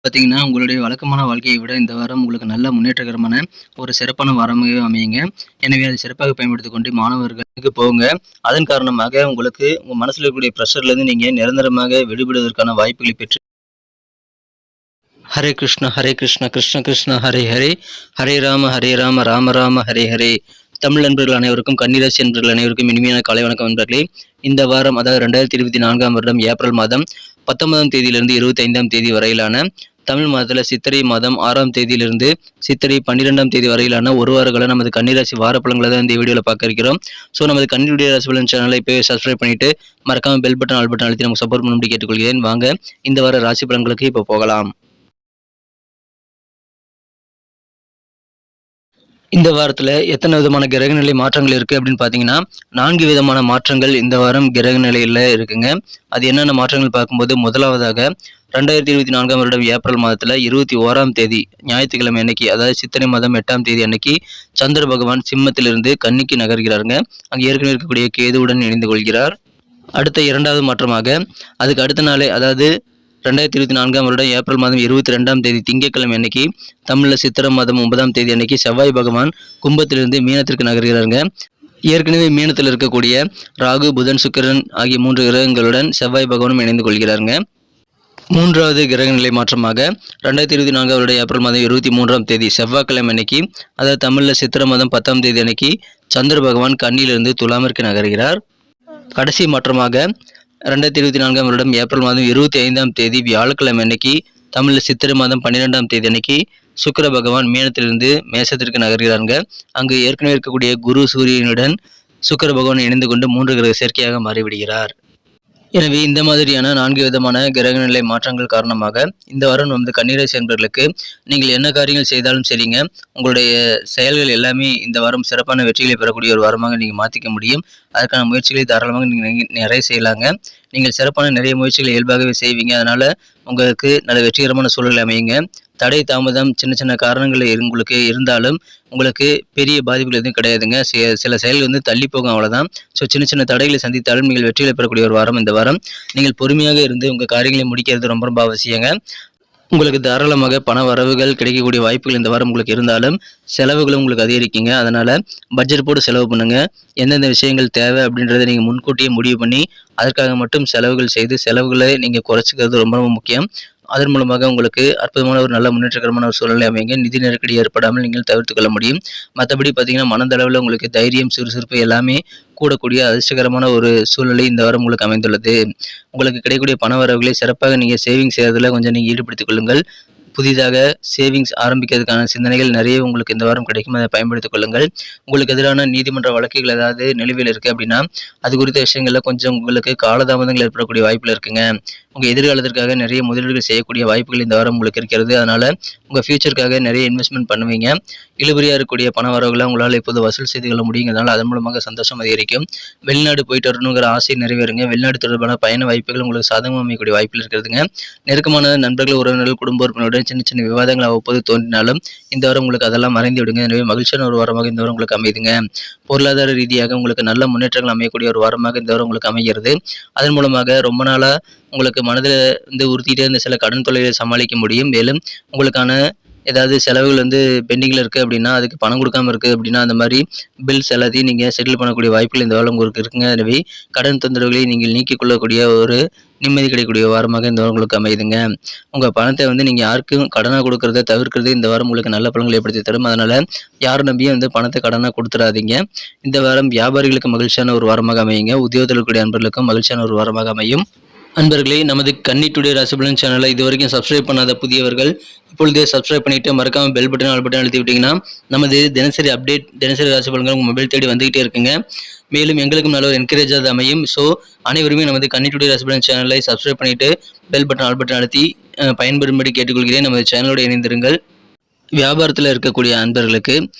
பார்த்தீங்கன்னா, உங்களுடைய வழக்கமான வாழ்க்கையை விட இந்த வாரம் உங்களுக்கு நல்ல முன்னேற்றகரமான ஒரு சிறப்பான வாரமாகவே அமையுங்க. எனவே அதை சிறப்பாக பயன்படுத்திக் கொண்டு மாணவர்களுக்கு போங்க. அதன் காரணமாக உங்களுக்கு உங்க மனசுல இருக்கக்கூடிய பிரஷர்லேருந்து நீங்க நிரந்தரமாக விடுபடுவதற்கான வாய்ப்புகளை பெற்று ஹரே கிருஷ்ணா ஹரே கிருஷ்ணா கிருஷ்ண கிருஷ்ணா ஹரே ஹரே ஹரே ராம ராம ராம ஹரே ஹரே. தமிழ் நண்பர்கள் அனைவருக்கும் கன்னிராசி நண்பர்கள் அனைவருக்கும் இனிமையான காலை வணக்கம் நண்பர்களே. இந்த வாரம் அதாவது 2024 வருடம் ஏப்ரல் மாதம் 19ஆம் தேதியிலிருந்து 25ஆம் தேதி வரையிலான தமிழ் மாதத்தில் சித்திரை மாதம் 6ஆம் தேதியிலிருந்து சித்திரை 12ஆம் தேதி வரையிலான ஒரு வார கால நமது கன்னிராசி வார பலன்களை தான் இந்த வீடியோவில் பார்க்க இருக்கிறோம். ஸோ நமது கன்னியுடைய ராசி பலன் சேனலை இப்போ சப்ஸ்கிரைப் பண்ணிட்டு மறக்காம பெல் பட்டன் ஆல் பட்டன் அழுத்தி நமக்கு சப்போர்ட் பண்ணும்படி கேட்டுக்கொள்கிறேன். வாங்க இந்த வார ராசி பலன்களுக்கு இப்போ போகலாம். இந்த வாரத்தில் எத்தனை விதமான கிரகநிலை மாற்றங்கள் இருக்குது அப்படின்னு பார்த்தீங்கன்னா 4 விதமான மாற்றங்கள் இந்த வாரம் கிரகநிலையில் இருக்குங்க. அது என்னென்ன மாற்றங்கள் பார்க்கும்போது முதலாவதாக 2024 வருடம் ஏப்ரல் மாதத்தில் 21ஆம் தேதி ஞாயிற்றுக்கிழமை அன்னைக்கு, அதாவது சித்திரை மாதம் 8ஆம் தேதி அன்னைக்கு சந்திர பகவான் சிம்மத்திலிருந்து கன்னிக்கு நகர்கிறாருங்க. அங்கே ஏற்கனவே இருக்கக்கூடிய கேதுவுடன் இணைந்து கொள்கிறார். அடுத்த இரண்டாவது மாற்றமாக அதுக்கு அடுத்த நாளே, அதாவது 2024 வருடம் ஏப்ரல் மாதம் 22ஆம் தேதி திங்கட்கிழமை அன்னைக்கு தமிழில் சித்திரை மாதம் 9ஆம் தேதி அன்னைக்கு செவ்வாய் பகவான் கும்பத்திலிருந்து மீனத்திற்கு நகர்கிறாருங்க. ஏற்கனவே மீனத்தில் இருக்கக்கூடிய ராகு புதன் சுக்கிரன் ஆகிய 3 கிரகங்களுடன் செவ்வாய் பகவானும் இணைந்து கொள்கிறாருங்க. மூன்றாவது கிரகநிலை மாற்றமாக 2024 வருடம் ஏப்ரல் மாதம் 23ஆம் தேதி செவ்வாய்க்கிழமை அன்னைக்கு, அதாவது தமிழில் சித்திரை மாதம் 10ஆம் தேதி அன்னைக்கு சந்திர பகவான் கன்னியிலிருந்து துலாமிற்கு நகர்கிறார். கடைசி மாற்றமாக 2024 வருடம் ஏப்ரல் மாதம் 25ஆம் தேதி வியாழக்கிழமை அன்னைக்கு தமிழில் சித்திரை மாதம் 12ஆம் தேதி அன்னைக்கு சுக்கிர பகவான் மீனத்திலிருந்து மேசத்திற்கு நகர்கிறாங்க. அங்கு ஏற்கனவே இருக்கக்கூடிய குரு சூரியனுடன் சுக்கிர பகவான் இணைந்து கொண்டு 3 கிரக சேர்க்கையாக மாறிவிடுகிறார். எனவே இந்த மாதிரியான 4 விதமான கிரகநிலை மாற்றங்கள் காரணமாக இந்த வாரம் நமது கன்னிராசி என்பவர்களுக்கு நீங்கள் என்ன காரியங்கள் செய்தாலும் சரிங்க, உங்களுடைய செயல்கள் எல்லாமே இந்த வாரம் சிறப்பான வெற்றிகளை பெறக்கூடிய ஒரு வாரமாக நீங்கள் மாற்றிக்க முடியும். அதற்கான முயற்சிகளை தாராளமாக நீங்கள் நிறைய செய்யலாங்க. நீங்கள் சிறப்பான நிறைய முயற்சிகளை இயல்பாகவே செய்வீங்க. அதனால் உங்களுக்கு நல்ல வெற்றிகரமான சூழல் அமையுங்க. தடை தாமதம் சின்ன சின்ன காரணங்கள் உங்களுக்கு இருந்தாலும் உங்களுக்கு பெரிய பாதிப்புகள் எதுவும் கிடையாதுங்க. சில செயல்கள் தள்ளி போகும், அவ்வளோதான். ஸோ சின்ன சின்ன தடைகளை சந்தித்தாலும் நீங்கள் வெற்றிகளை பெறக்கூடிய ஒரு வாரம் இந்த வாரம். நீங்கள் பொறுமையாக இருந்து உங்கள் காரியங்களை முடிக்கிறது ரொம்ப ரொம்ப அவசியங்க. உங்களுக்கு தாராளமாக பண வரவுகள் கிடைக்கக்கூடிய வாய்ப்புகள் இந்த வாரம் உங்களுக்கு இருந்தாலும் செலவுகளும் உங்களுக்கு அதிகரிக்குங்க. அதனால் பட்ஜெட் போட்டு செலவு பண்ணுங்கள். எந்தெந்த விஷயங்கள் தேவை அப்படின்றத நீங்கள் முன்கூட்டியே முடிவு பண்ணி அதற்காக மட்டும் செலவுகள் செய்து செலவுகளை நீங்கள் குறைச்சிக்கிறது ரொம்ப ரொம்ப முக்கியம். அதன் மூலமாக உங்களுக்கு அற்புதமான ஒரு நல்ல முன்னேற்றகரமான ஒரு சூழ்நிலை அமைங்க. நிதி நெருக்கடி ஏற்படாமல் நீங்கள் தவிர்த்து கொள்ள முடியும். மற்றபடி பார்த்தீங்கன்னா மனதளவில் உங்களுக்கு தைரியம் சுறுசுறுப்பு எல்லாமே கூடக்கூடிய அதிர்ஷ்டகரமான ஒரு சூழ்நிலை இந்த வாரம் உங்களுக்கு அமைந்துள்ளது. உங்களுக்கு கிடைக்கக்கூடிய பண வரவுகளை சிறப்பாக நீங்கள் சேவிங்ஸ் செய்வதில் கொஞ்சம் நீங்கள் ஈடுபடுத்திக் கொள்ளுங்கள். புதிதாக சேவிங்ஸ் ஆரம்பிக்கிறதுக்கான சிந்தனைகள் நிறைய உங்களுக்கு இந்த வாரம் கிடைக்கும். அதை பயன்படுத்திக் கொள்ளுங்கள். உங்களுக்கு எதிரான நீதிமன்ற வழக்குகள் ஏதாவது நிலுவையில் இருக்குது அப்படின்னா அது குறித்த விஷயங்களில் கொஞ்சம் உங்களுக்கு காலதாமதங்கள் ஏற்படக்கூடிய வாய்ப்புகள் இருக்குங்க. உங்கள் எதிர்காலத்திற்காக நிறைய முதலீடுகள் செய்யக்கூடிய வாய்ப்புகள் இந்த வாரம் உங்களுக்கு இருக்கிறது. அதனால் உங்கள் ஃபியூச்சருக்காக நிறைய இன்வெஸ்ட்மெண்ட் பண்ணுவீங்க. இழுபறியாக இருக்கக்கூடிய பண வரவுகளை உங்களால் இப்போது வசூல் செய்து கொள்ள முடியுங்கிறதுனால அதன் மூலமாக சந்தோஷம் அதிகரிக்கும். வெளிநாடு போயிட்டு வரணுங்கிற ஆசை நிறைவேறுங்க. வெளிநாடு தொடர்பான பயண வாய்ப்புகள் உங்களுக்கு சாதகமாக அமையக்கூடிய வாய்ப்புகள் இருக்கிறதுங்க. நெருக்கமான நண்பர்கள், உறவினர்கள், குடும்ப உறுப்பினருடன் சின்ன சின்ன விவாதங்கள் அவ்வப்போது தோன்றினாலும் இந்த வாரம் உங்களுக்கு அதெல்லாம் மறைந்து விடுங்க. எனவே மகிழ்ச்சியான ஒரு வாரமாக இந்த வாரம் உங்களுக்கு அமையுதுங்க. பொருளாதார ரீதியாக உங்களுக்கு நல்ல முன்னேற்றங்கள் அமையக்கூடிய ஒரு வாரமாக இந்த வாரம் உங்களுக்கு அமைகிறது. அதன் மூலமாக ரொம்ப நாளாக உங்களுக்கு மனதில் உறுத்திட்டே இருந்த சில கடன் தொல்லைகளை சமாளிக்க முடியும். மேலும் உங்களுக்கான ஏதாவது செலவுகள் பெண்டிங்கில் இருக்குது அப்படின்னா, அதுக்கு பணம் கொடுக்காமல் இருக்குது அப்படின்னா, அந்த மாதிரி பில்ஸ் எல்லாத்தையும் நீங்கள் செட்டில் பண்ணக்கூடிய வாய்ப்புகள் இந்த வாரம் உங்களுக்கு இருக்குங்க. எனவே கடன் தொந்தரவுகளை நீங்கள் நீக்கிக் கொள்ளக்கூடிய ஒரு நிம்மதி கிடைக்கக்கூடிய வாரமாக இந்த வாரம் உங்களுக்கு அமையுதுங்க. உங்கள் பணத்தை நீங்கள் யாருக்கும் கடனாக கொடுக்கறத தவிர்க்கிறது இந்த வாரம் உங்களுக்கு நல்ல பலன்களை ஏற்படுத்தி தரும். அதனால் யார் நம்பியும் பணத்தை கடனாக கொடுத்துடாதீங்க. இந்த வாரம் வியாபாரிகளுக்கு மகிழ்ச்சியான ஒரு வாரமாக அமையுங்க. உத்தியோகத்தில் இருக்கக்கூடிய அன்பர்களுக்கும் மகிழ்ச்சியான ஒரு வாரமாக அமையும். அன்பர்களே, நமது கன்னி டுடே ராசி பலன் சேனலை இதுவரைக்கும் சப்ஸ்கிரைப் பண்ணாத புதியவர்கள் இப்பொழுதே சப்ஸ்கிரைப் பண்ணிவிட்டு மறக்காமல் பெல் பட்டன் ஆல் பட்டன் அழுத்தி விட்டிங்கன்னா நமது தினசரி அப்டேட், தினசரி ராசி பலன்கள் உங்கள் மொபைல் தேடி வந்துகிட்டே இருக்குங்க. மேலும் எங்களுக்கும் நல்ல ஒரு என்கரேஜாக அமையும். ஸோ அனைவருமே நமது கன்னி டுடே ராசி பலன் சேனலை சப்ஸ்கிரைப் பண்ணிவிட்டு பெல் பட்டன் ஆல் பட்டன் அழுத்தி பயன்பெறும்படி கேட்டுக்கொள்கிறேன். நமது சேனலோடு இணைந்திருங்கள். வியாபாரத்தில் இருக்கக்கூடிய அன்பர்களுக்கு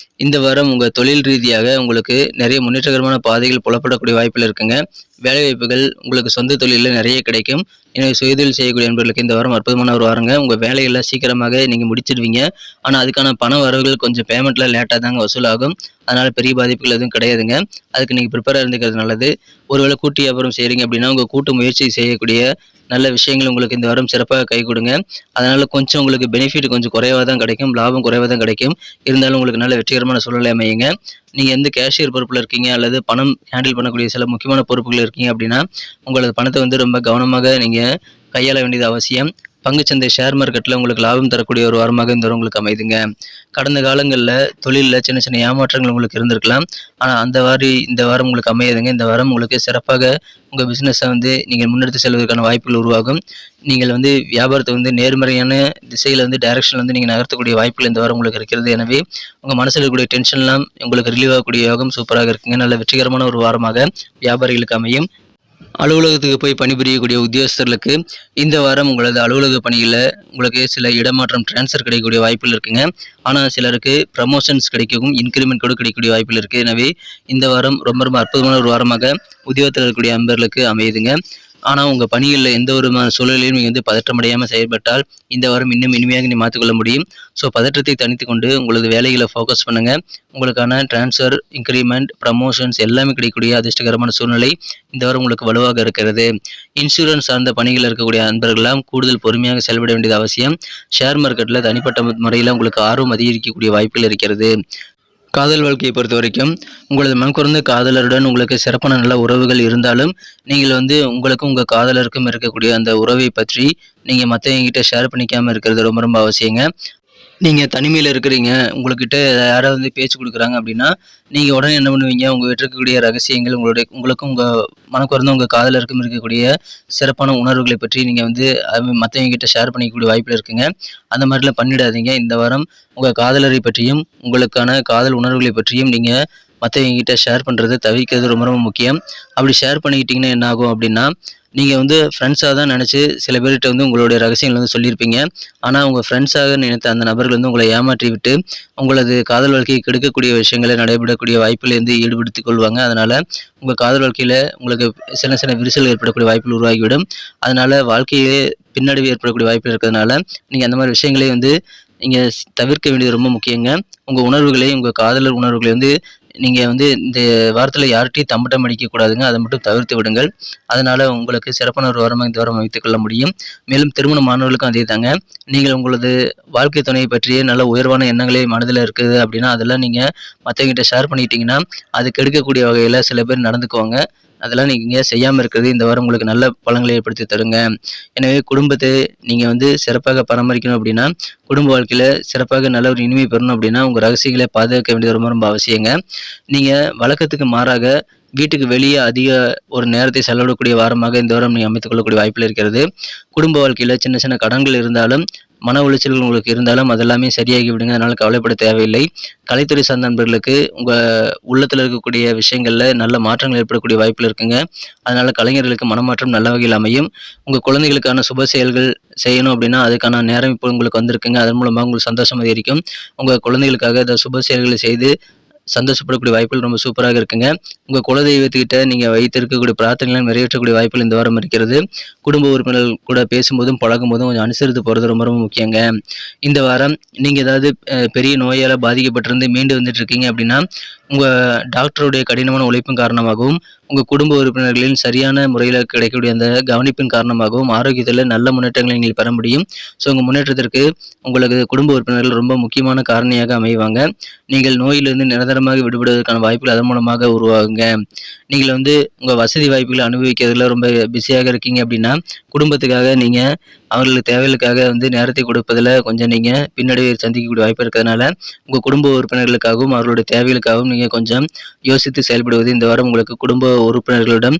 இந்த வாரம் உங்கள் தொழில் ரீதியாக உங்களுக்கு நிறைய முன்னேற்றகரமான பாதைகள் புலப்படக்கூடிய வாய்ப்பில் இருக்குங்க. வேலைவாய்ப்புகள் உங்களுக்கு சொந்த தொழிலில் நிறைய கிடைக்கும். எனவே சுயதொழில் செய்யக்கூடிய நண்பர்களுக்கு இந்த வாரம் அற்புதமான ஒரு வாரங்க. உங்கள் வேலையெல்லாம் சீக்கிரமாக நீங்கள் முடிச்சிடுவீங்க. ஆனால் அதுக்கான பண வரவுகள் கொஞ்சம் பேமெண்ட்டில் லேட்டாக தாங்க வசூலாகும். அதனால் பெரிய பாதிப்புகள் எதுவும் கிடையாதுங்க. அதுக்கு நீங்கள் ப்ரிப்பேராக இருந்துக்கிறது நல்லது. ஒருவேளை கூட்டு வியாபாரம் செய்கிறீங்க அப்படின்னா உங்கள் கூட்டு முயற்சி செய்யக்கூடிய நல்ல விஷயங்கள் உங்களுக்கு இந்த வாரம் சிறப்பாக கை கொடுங்க. அதனால் கொஞ்சம் உங்களுக்கு பெனிஃபிட் கொஞ்சம் குறைவாக தான் கிடைக்கும், லாபம் குறைவாக தான் கிடைக்கும். இருந்தாலும் உங்களுக்கு நல்ல வெற்றிகரமான சூழ்நிலை அமையுங்க. நீங்கள் எந்த கேஷியர் பொறுப்பில் இருக்கீங்க அல்லது பணம் ஹேண்டில் பண்ணக்கூடிய சில முக்கியமான பொறுப்புகள் இருக்கீங்க அப்படின்னா உங்களது பணத்தை ரொம்ப கவனமாக நீங்கள் கையாள வேண்டியது அவசியம். பங்குச்சந்தை ஷேர் மார்க்கெட்டில் உங்களுக்கு லாபம் தரக்கூடிய ஒரு வாரமாக இந்த வாரம் உங்களுக்கு அமைதுங்க. கடந்த காலங்களில் தொழிலில் சின்ன சின்ன ஏமாற்றங்கள் உங்களுக்கு இருந்திருக்கலாம். ஆனால் இந்த வாரம் உங்களுக்கு அமையுதுங்க. இந்த வாரம் உங்களுக்கு சிறப்பாக உங்கள் பிஸ்னஸை நீங்கள் முன்னெடுத்து செல்வதற்கான வாய்ப்புகள் உருவாகும். நீங்கள் வியாபாரத்தை நேர்மறையான திசையில் டைரக்ஷனில் நீங்கள் நகர்த்தக்கூடிய வாய்ப்புகள் இந்த வாரம் உங்களுக்கு இருக்கிறது. எனவே உங்கள் மனசில் இருக்கக்கூடிய டென்ஷன்லாம் உங்களுக்கு ரிலீவ் ஆகக்கூடிய யோகம் சூப்பராக இருக்குங்க. நல்ல வெற்றிகரமான ஒரு வாரமாக வியாபாரிகளுக்கு அமையும். அலுவலகத்துக்கு போய் பணிபுரியக்கூடிய உத்தியோகஸ்தர்களுக்கு இந்த வாரம் உங்களது அலுவலக பணியில் உங்களுக்கு சில இடமாற்றம் டிரான்ஸ்ஃபர் கிடைக்கக்கூடிய வாய்ப்புகள் இருக்குங்க. ஆனால் சிலருக்கு ப்ரமோஷன்ஸ் கிடைக்கவும் இன்க்ரிமெண்ட் கூட கிடைக்கக்கூடிய வாய்ப்புகள் இருக்குது. எனவே இந்த வாரம் ரொம்ப அற்புதமான ஒரு வாரமாக உத்தியோகத்தில் இருக்கக்கூடிய நண்பர்களுக்கு அமையுதுங்க. ஆனால் உங்கள் பணிகளில் எந்த ஒரு சூழலையும் நீங்கள் பதற்றமடையாமல் செயல்பட்டால் இந்த வாரம் இன்னும் இனிமையாக மாற்றிக்கொள்ள முடியும். ஸோ பதற்றத்தை தனித்து கொண்டு உங்களது வேலைகளை ஃபோக்கஸ் பண்ணுங்கள். உங்களுக்கான டிரான்ஸ்ஃபர், இன்க்ரிமெண்ட், ப்ரமோஷன்ஸ் எல்லாமே கிடைக்கக்கூடிய அதிர்ஷ்டகரமான சூழ்நிலை இந்த வாரம் உங்களுக்கு வலுவாக இருக்கிறது. இன்சூரன்ஸ் சார்ந்த பணிகள் இருக்கக்கூடிய நண்பர்களெல்லாம் கூடுதல் பொறுமையாக செயல்பட வேண்டியது அவசியம். ஷேர் மார்க்கெட்டில் தனிப்பட்ட முறையில் உங்களுக்கு ஆர்வம் அதிகரிக்கக்கூடிய வாய்ப்புகள் இருக்கிறது. காதல் வாழ்க்கையை பொறுத்த வரைக்கும் உங்களது மனக்குறந்த காதலருடன் உங்களுக்கு சிறப்பான நல்ல உறவுகள் இருந்தாலும் நீங்கள் உங்களுக்கும் உங்கள் காதலருக்கும் இருக்கக்கூடிய அந்த உறவை பற்றி நீங்கள் மற்றவங்கிட்ட ஷேர் பண்ணிக்காமல் இருக்கிறது ரொம்ப அவசியங்க. நீங்கள் தனிமையில் இருக்கிறீங்க, உங்கள்கிட்ட யாராவது பேச்சு கொடுக்குறாங்க அப்படின்னா நீங்கள் உடனே என்ன பண்ணுவீங்க, உங்கள் வீட்டில் இருக்கக்கூடிய ரகசியங்கள் உங்களுக்கும் உங்கள் மனக்குறந்த உங்கள் காதலருக்கும் இருக்கக்கூடிய சிறப்பான உணர்வுகளை பற்றி நீங்கள் மற்றவங்கிட்ட ஷேர் பண்ணிக்கக்கூடிய வாய்ப்பில் இருக்குங்க. அந்த மாதிரிலாம் பண்ணிடாதீங்க. இந்த வாரம் உங்கள் காதலரை பற்றியும் உங்களுக்கான காதல் உணர்வுகளை பற்றியும் நீங்கள் மற்றவங்கிட்ட ஷேர் பண்ணுறதை தவிர்க்கிறது ரொம்ப முக்கியம். அப்படி ஷேர் பண்ணிக்கிட்டிங்கன்னா என்ன ஆகும் அப்படின்னா நீங்கள் ஃப்ரெண்ட்ஸாக தான் நினச்சி சில பேர்கிட்ட உங்களுடைய ரகசியங்கள் சொல்லியிருப்பீங்க. ஆனால் உங்கள் ஃப்ரெண்ட்ஸாக நினைத்த அந்த நபர்கள் உங்களை ஏமாற்றி விட்டு உங்களது காதல் வாழ்க்கையை கெடுக்கக்கூடிய விஷயங்களை நடைபெறக்கூடிய வாய்ப்பில் ஈடுபடுத்திக் கொள்வாங்க. அதனால் உங்கள் காதல் வாழ்க்கையில் உங்களுக்கு சின்ன சின்ன விரிசல் ஏற்படக்கூடிய வாய்ப்புகள் உருவாகிவிடும். அதனால் வாழ்க்கையிலே பின்னடைவு ஏற்படக்கூடிய வாய்ப்பு இருக்கிறதுனால நீங்கள் அந்த மாதிரி விஷயங்களே நீங்கள் தவிர்க்க வேண்டியது ரொம்ப முக்கியங்க. உங்கள் உணர்வுகளை, உங்கள் காதலர் உணர்வுகளை நீங்கள் இந்த வாரத்தில் யார்கிட்டையும் தம்பட்டம் அடிக்கக்கூடாதுங்க. அதை மட்டும் தவிர்த்து விடுங்கள். அதனால் உங்களுக்கு சிறப்பான ஒரு வாரமாக இந்த வாரம் வைத்துக் கொள்ள முடியும். மேலும் திருமணமானவர்களுக்கும் அதே தாங்க. நீங்கள் உங்களது வாழ்க்கை துணையை பற்றிய நல்ல உயர்வான எண்ணங்களே மனதில் இருக்குது அப்படின்னா அதெல்லாம் நீங்கள் மற்றவங்கிட்ட ஷேர் பண்ணிட்டீங்கன்னா அது கெடுக்கக்கூடிய வகையில் சில பேர் நடந்துக்குவாங்க. அதெல்லாம் நீங்கள் செய்யாமல் இருக்கிறது இந்த வாரம் உங்களுக்கு நல்ல பலன்களை ஏற்படுத்தி தருங்க. எனவே குடும்பத்தை நீங்கள் சிறப்பாக பராமரிக்கணும் அப்படின்னா குடும்ப வாழ்க்கையில் சிறப்பாக நல்ல ஒரு இனிமை பெறணும் அப்படின்னா உங்கள் ரகசியங்களை பாதுகாக்க வேண்டியது ரொம்ப அவசியங்க. நீங்கள் வழக்கத்துக்கு மாறாக வீட்டுக்கு வெளியே அதிக ஒரு நேரத்தை செலவிடக்கூடிய வாரமாக இந்த வாரம் நீங்கள் அமைத்துக் கொள்ளக்கூடிய வாய்ப்பில் இருக்கிறது. குடும்ப வாழ்க்கையில் சின்ன சின்ன கடன்கள் இருந்தாலும் மன உளைச்சல்கள் உங்களுக்கு இருந்தாலும் அதெல்லாமே சரியாகி விடுங்க. அதனால் கவலைப்பட தேவையில்லை. கலைத்துறை சார்ந்த நண்பர்களுக்கு உங்கள் உள்ளத்தில் இருக்கக்கூடிய விஷயங்களில் நல்ல மாற்றங்கள் ஏற்படக்கூடிய வாய்ப்பில் இருக்குங்க. அதனால் கலைஞர்களுக்கு மனமாற்றம் நல்ல வகையில் அமையும். உங்கள் குழந்தைகளுக்கான சுப செயல்கள் செய்யணும் அப்படின்னா அதுக்கான நேரம் இப்போ உங்களுக்கு வந்திருக்குங்க. அதன் மூலமாக உங்களுக்கு சந்தோஷம் அதிகரிக்கும். உங்கள் குழந்தைகளுக்காக இந்த சுப செயல்களை செய்து சந்தோஷப்படக்கூடிய வாய்ப்புகள் ரொம்ப சூப்பராக இருக்குங்க. உங்கள் குலதெய்வத்துக்கிட்ட நீங்கள் வைத்திருக்கக்கூடிய பிரார்த்தனைகளை நிறைவேற்றக்கூடிய வாய்ப்புகள் இந்த வாரம் இருக்கிறது. குடும்ப உறுப்பினர்கள் கூட பேசும்போதும் பழகும் போதும் கொஞ்சம் அனுசரித்து போகிறது ரொம்ப முக்கியங்க. இந்த வாரம் நீங்கள் ஏதாவது பெரிய நோயால் பாதிக்கப்பட்டிருந்து மீண்டு வந்துட்டு இருக்கீங்க அப்படின்னா உங்கள் டாக்டருடைய கடினமான உழைப்பின் காரணமாகவும் உங்கள் குடும்ப உறுப்பினர்களின் சரியான முறையில் கிடைக்கக்கூடிய அந்த கவனிப்பின் காரணமாகவும் ஆரோக்கியத்தில் நல்ல முன்னேற்றங்களை நீங்கள் பெற முடியும். ஸோ உங்கள் முன்னேற்றத்திற்கு உங்களுக்கு குடும்ப உறுப்பினர்கள் ரொம்ப முக்கியமான காரணியாக அமைவாங்க. நீங்கள் நோயிலிருந்து நிரந்தரமாக விடுபடுவதற்கான வாய்ப்புகள் அதன் மூலமாக உருவாகுங்க. நீங்கள் உங்கள் வசதி வாய்ப்புகளை அனுபவிக்கிறதுல ரொம்ப பிஸியாக இருக்கீங்க அப்படின்னா குடும்பத்துக்காக நீங்கள் அவர்களுக்கு தேவைகளுக்காக நேரத்தை கொடுப்பதில் கொஞ்சம் நீங்கள் பின்னடைவை சந்திக்கக்கூடிய வாய்ப்பு இருக்கிறதுனால உங்கள் குடும்ப உறுப்பினர்களுக்காகவும் அவர்களுடைய தேவைகளுக்காகவும் நீங்கள் கொஞ்சம் யோசித்து செயல்படுவது இந்த வாரம் உங்களுக்கு குடும்ப உறுப்பினர்களிடம்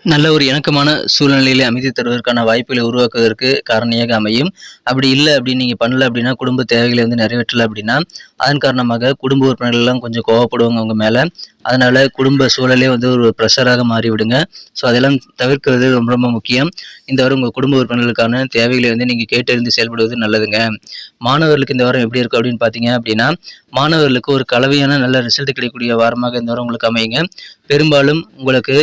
நல்ல ஒரு இணக்கமான சூழ்நிலையிலே அமைத்து தருவதற்கான வாய்ப்புகளை உருவாக்குவதற்கு காரணியாக அமையும். அப்படி இல்லை அப்படின்னு நீங்கள் பண்ணல அப்படின்னா குடும்ப தேவைகளை நிறைவேற்றலை அப்படின்னா அதன் காரணமாக குடும்ப உறுப்பினர்கள்லாம் கொஞ்சம் கோவப்படுவாங்க அவங்க மேலே. அதனால் குடும்ப சூழலே ஒரு ப்ரெஷராக மாறிவிடுங்க. ஸோ அதெல்லாம் தவிர்க்கிறது ரொம்ப முக்கியம். இந்த வாரம் உங்கள் குடும்ப உறுப்பினர்களுக்கான தேவைகளை நீங்கள் கேட்டறிந்து செயல்படுவது நல்லதுங்க. மாணவர்களுக்கு இந்த வாரம் எப்படி இருக்கும் அப்படின்னு பார்த்தீங்க அப்படின்னா மாணவர்களுக்கு ஒரு கலவையான நல்ல ரிசல்ட் கிடைக்கக்கூடிய வாரமாக இந்த வாரம் உங்களுக்கு அமையுங்க. பெரும்பாலும் உங்களுக்கு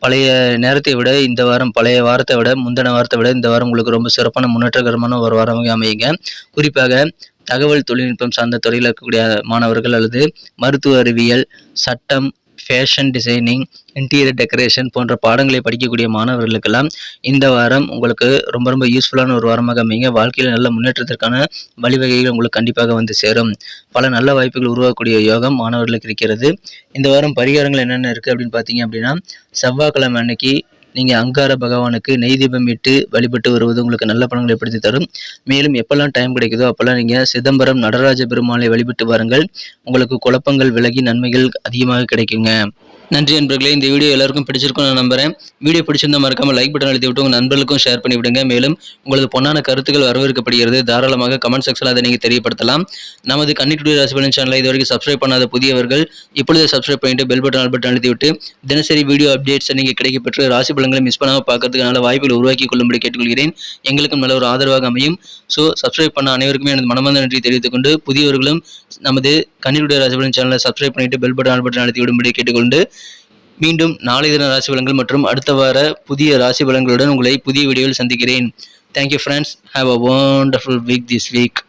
பழைய நேரத்தை விட இந்த வாரம் பழைய வாரத்தை விட முந்தின வாரத்தை விட இந்த வாரம் உங்களுக்கு ரொம்ப சிறப்பான முன்னேற்றகரமான ஒரு வாரமாக அமையுங்க. குறிப்பாக தகவல் தொழில்நுட்பம் சார்ந்த துறையில் இருக்கக்கூடிய மாணவர்கள் அல்லது மருத்துவ அறிவியல், சட்டம், ஃபேஷன் டிசைனிங், இன்டீரியர் டெக்கரேஷன் போன்ற பாடங்களை படிக்கக்கூடிய மாணவர்களுக்கெல்லாம் இந்த வாரம் உங்களுக்கு ரொம்ப ரொம்ப யூஸ்ஃபுல்லான ஒரு வாரமாக அமைங்க. வாழ்க்கையில் நல்ல முன்னேற்றத்திற்கான வழிவகைகள் உங்களுக்கு கண்டிப்பாக வந்து சேரும். பல நல்ல வாய்ப்புகள் உருவாக்கக்கூடிய யோகம் மாணவர்களுக்கு இருக்கிறது. இந்த வாரம் பரிகாரங்கள் என்னென்ன இருக்குது அப்படின்னு பார்த்தீங்க அப்படின்னா, செவ்வாய்க்கிழமை அன்னைக்கு நீங்கள் அங்கார பகவானுக்கு நெய் தீபம் இட்டு வழிபட்டு வருவது உங்களுக்கு நல்ல பலன்களை ஏற்படுத்தி தரும். மேலும் எப்பெல்லாம் டைம் கிடைக்குதோ அப்போல்லாம் நீங்கள் சிதம்பரம் நடராஜ பெருமாளை வழிபட்டு வாருங்கள். உங்களுக்கு குழப்பங்கள் விலகி நன்மைகள் அதிகமாக கிடைக்குங்க. நன்றி நண்பர்களே. இந்த வீடியோ எல்லாருக்கும் பிடிச்சிருக்கும் நான் நம்புறேன். வீடியோ பிடிச்சிருந்தா மறக்காம லைக் பட்டன் அழுத்தி விட்டு உங்கள் நண்பர்களுக்கும் ஷேர் பண்ணி விடுங்க. மேலும் உங்களது பொன்னான கருத்துக்கள் வரவேற்கப்படுகிறது. தாராளமாக கமெண்ட் செக்ஷனில் அதை நீங்கள் தெரியப்படுத்தலாம். நமது கன்னி டுடே ராசி பலன் சேனலை இது வரைக்கும் சப்ஸ்கிரைப் பண்ணாத புதியவர்கள் இப்பொழுதே சப்ஸ்கிரைப் பண்ணிட்டு பெல் பட்டன் ஆல் பட்டன் அழுத்தி விட்டு தினசரி வீடியோ அப்டேட்ஸை நீங்கள் கிடைக்கப்பெற்று ராசி பலன்களை மிஸ் பண்ணாமல் பார்க்கறதுக்கு நல்ல வாய்ப்புகளை உருவாக்கி கொள்ளும்படி கேட்டுக்கொள்கிறேன். எங்களுக்கும் நல்ல ஒரு ஆதரவாக அமையும். ஸோ சப்ஸ்கிரைப் பண்ண அனைவருக்குமே எனது மனமார்ந்த நன்றி தெரிவித்துக் கொண்டு புதியவர்களும் நமது கன்னி டுடே ராசி பலன் சேனலை சப்ஸ்கிரைப் பண்ணிட்டு பெல் பட்டன் ஆல் பட்டன் அழுத்தி விடும்படி கேட்டுக்கொண்டு மீண்டும் நாளை தின ராசி பலன்கள் மற்றும் அடுத்த வார புதிய ராசி பலன்களுடன் உங்களை புதிய வீடியோவில் சந்திக்கிறேன். Thank you friends. Have a wonderful week this week.